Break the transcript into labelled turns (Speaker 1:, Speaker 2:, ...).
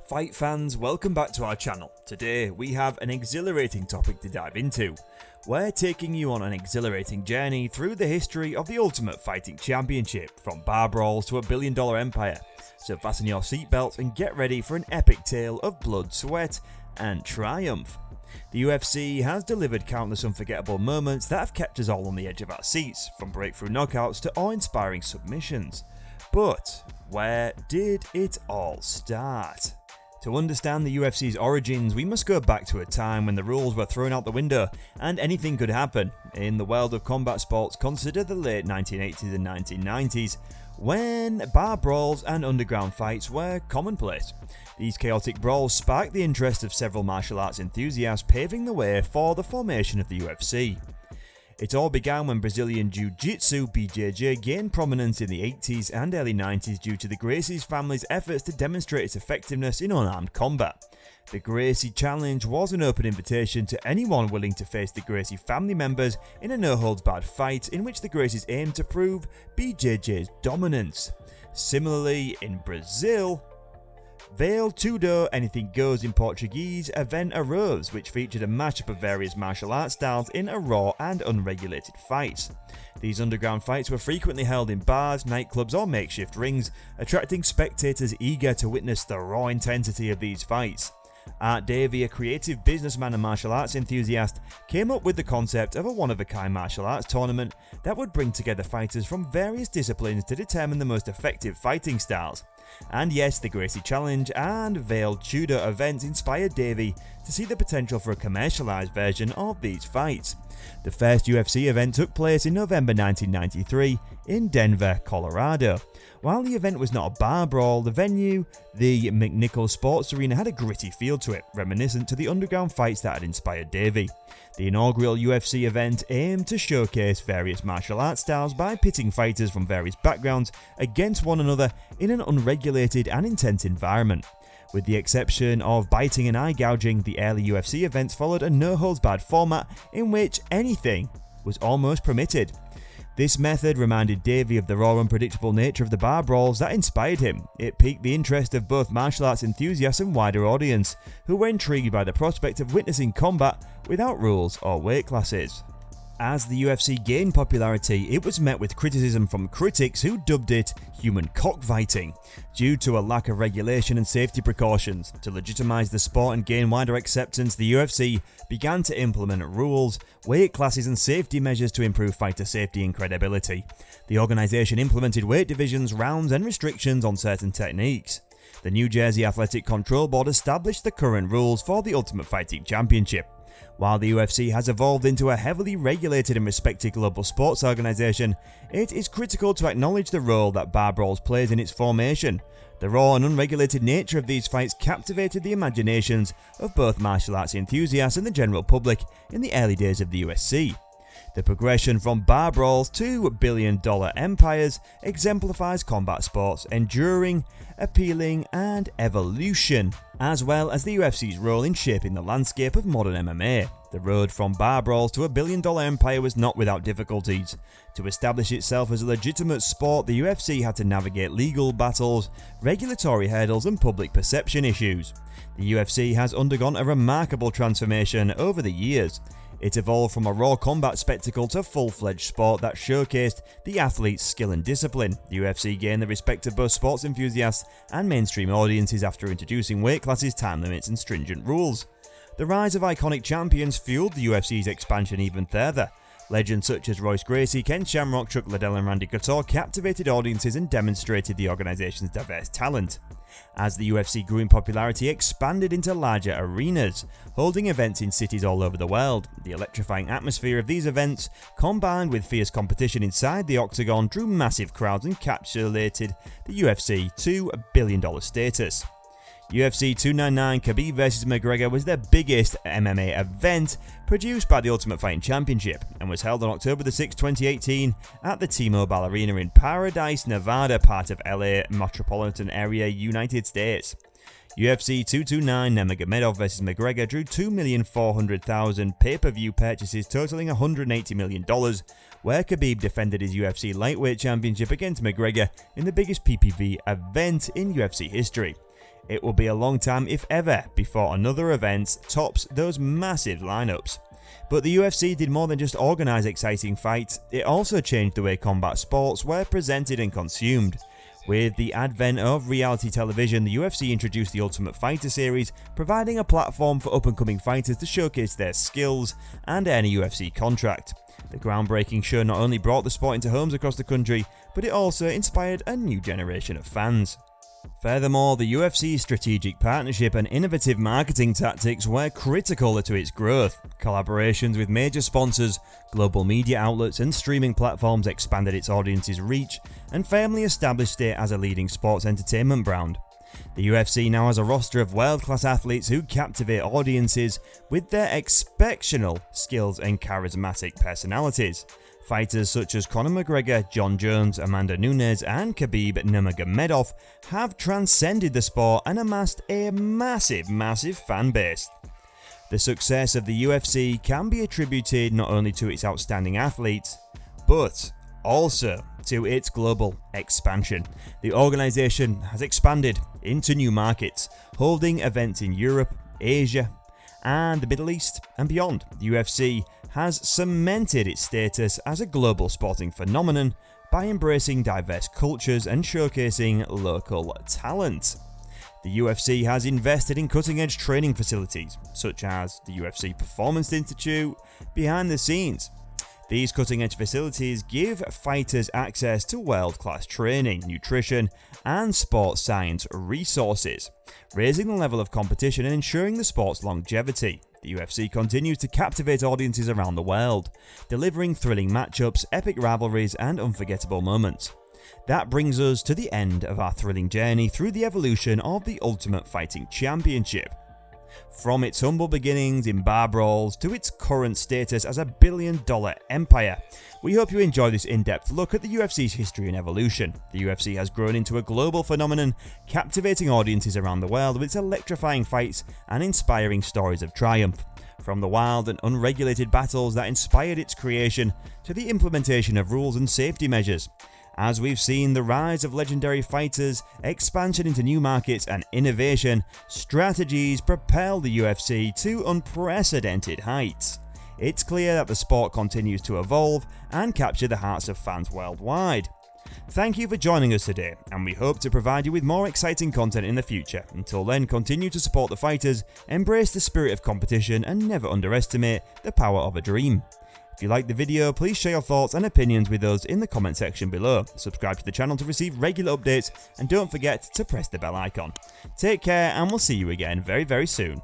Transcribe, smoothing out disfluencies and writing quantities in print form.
Speaker 1: Fight fans, welcome back to our channel. Today we have an exhilarating topic to dive into. We're taking you on an exhilarating journey through the history of the Ultimate Fighting Championship, from bar brawls to a billion-dollar empire. So fasten your seatbelts and get ready for an epic tale of blood, sweat and triumph. The UFC has delivered countless unforgettable moments that have kept us all on the edge of our seats, from breakthrough knockouts to awe-inspiring submissions. But where did it all start? To understand the UFC's origins, we must go back to a time when the rules were thrown out the window and anything could happen. In the world of combat sports, consider the late 1980s and 1990s, when bar brawls and underground fights were commonplace. These chaotic brawls sparked the interest of several martial arts enthusiasts, paving the way for the formation of the UFC. It all began when Brazilian Jiu-Jitsu (BJJ) gained prominence in the 80s and early 90s due to the Gracie family's efforts to demonstrate its effectiveness in unarmed combat. The Gracie Challenge was an open invitation to anyone willing to face the Gracie family members in a no-holds-barred fight in which the Gracies aimed to prove BJJ's dominance. Similarly, in Brazil, Vale Tudo Anything Goes in Portuguese event arose, which featured a mashup of various martial arts styles in a raw and unregulated fight. These underground fights were frequently held in bars, nightclubs or makeshift rings, attracting spectators eager to witness the raw intensity of these fights. Art Davey, a creative businessman and martial arts enthusiast, came up with the concept of a one-of-a-kind martial arts tournament that would bring together fighters from various disciplines to determine the most effective fighting styles. And yes, the Gracie Challenge and Vale Tudo events inspired Davey to see the potential for a commercialized version of these fights. The first UFC event took place in November 1993 in Denver, Colorado. While the event was not a bar brawl, the venue, the McNichols Sports Arena, had a gritty feel to it, reminiscent to the underground fights that had inspired Davey. The inaugural UFC event aimed to showcase various martial arts styles by pitting fighters from various backgrounds against one another in an unregulated and intense environment. With the exception of biting and eye gouging, the early UFC events followed a no-holds-barred format in which anything was almost permitted. This method reminded Davey of the raw, unpredictable nature of the bar brawls that inspired him. It piqued the interest of both martial arts enthusiasts and wider audience, who were intrigued by the prospect of witnessing combat without rules or weight classes. As the UFC gained popularity, it was met with criticism from critics who dubbed it human cockfighting, due to a lack of regulation and safety precautions. To legitimize the sport and gain wider acceptance, the UFC began to implement rules, weight classes and safety measures to improve fighter safety and credibility. The organization implemented weight divisions, rounds and restrictions on certain techniques. The New Jersey Athletic Control Board established the current rules for the Ultimate Fighting Championship. While the UFC has evolved into a heavily regulated and respected global sports organization, it is critical to acknowledge the role that bar brawls plays in its formation. The raw and unregulated nature of these fights captivated the imaginations of both martial arts enthusiasts and the general public in the early days of the UFC. The progression from bar brawls to billion-dollar empires exemplifies combat sports' enduring, appealing and evolution, as well as the UFC's role in shaping the landscape of modern MMA. The road from bar brawls to a billion-dollar empire was not without difficulties. To establish itself as a legitimate sport, the UFC had to navigate legal battles, regulatory hurdles and public perception issues. The UFC has undergone a remarkable transformation over the years. It evolved from a raw combat spectacle to a full-fledged sport that showcased the athlete's skill and discipline. The UFC gained the respect of both sports enthusiasts and mainstream audiences after introducing weight classes, time limits and stringent rules. The rise of iconic champions fueled the UFC's expansion even further. Legends such as Royce Gracie, Ken Shamrock, Chuck Liddell and Randy Couture captivated audiences and demonstrated the organization's diverse talent. As the UFC grew in popularity, it expanded into larger arenas, holding events in cities all over the world. The electrifying atmosphere of these events, combined with fierce competition inside the octagon, drew massive crowds and capitulated the UFC to a billion-dollar status. UFC 299 Khabib vs McGregor was the biggest MMA event produced by the Ultimate Fighting Championship and was held on October 6, 2018 at the T-Mobile Arena in Paradise, Nevada, part of LA metropolitan area, United States. UFC 229 Nurmagomedov vs McGregor drew 2,400,000 pay-per-view purchases totaling $180 million, where Khabib defended his UFC lightweight championship against McGregor in the biggest PPV event in UFC history. It will be a long time, if ever, before another event tops those massive lineups. But the UFC did more than just organise exciting fights, it also changed the way combat sports were presented and consumed. With the advent of reality television, the UFC introduced the Ultimate Fighter series, providing a platform for up-and-coming fighters to showcase their skills and earn a UFC contract. The groundbreaking show not only brought the sport into homes across the country, but it also inspired a new generation of fans. Furthermore, the UFC's strategic partnership and innovative marketing tactics were critical to its growth. Collaborations with major sponsors, global media outlets and streaming platforms expanded its audience's reach and firmly established it as a leading sports entertainment brand. The UFC now has a roster of world-class athletes who captivate audiences with their exceptional skills and charismatic personalities. Fighters such as Conor McGregor, Jon Jones, Amanda Nunes and Khabib Nurmagomedov have transcended the sport and amassed a massive fan base. The success of the UFC can be attributed not only to its outstanding athletes, but also to its global expansion. The organisation has expanded into new markets, holding events in Europe, Asia, and the Middle East and beyond. The UFC has cemented its status as a global sporting phenomenon by embracing diverse cultures and showcasing local talent. The UFC has invested in cutting-edge training facilities, such as the UFC Performance Institute, behind the scenes. These cutting-edge facilities give fighters access to world-class training, nutrition, and sports science resources, raising the level of competition and ensuring the sport's longevity. The UFC continues to captivate audiences around the world, delivering thrilling matchups, epic rivalries, and unforgettable moments. That brings us to the end of our thrilling journey through the evolution of the Ultimate Fighting Championship. From its humble beginnings in bar brawls to its current status as a billion-dollar empire, we hope you enjoy this in-depth look at the UFC's history and evolution. The UFC has grown into a global phenomenon, captivating audiences around the world with its electrifying fights and inspiring stories of triumph. From the wild and unregulated battles that inspired its creation to the implementation of rules and safety measures. As we've seen the rise of legendary fighters, expansion into new markets and innovation, strategies propel the UFC to unprecedented heights. It's clear that the sport continues to evolve and capture the hearts of fans worldwide. Thank you for joining us today, and we hope to provide you with more exciting content in the future. Until then, continue to support the fighters, embrace the spirit of competition, and never underestimate the power of a dream. If you liked the video, please share your thoughts and opinions with us in the comment section below. Subscribe to the channel to receive regular updates, and don't forget to press the bell icon. Take care, and we'll see you again very soon.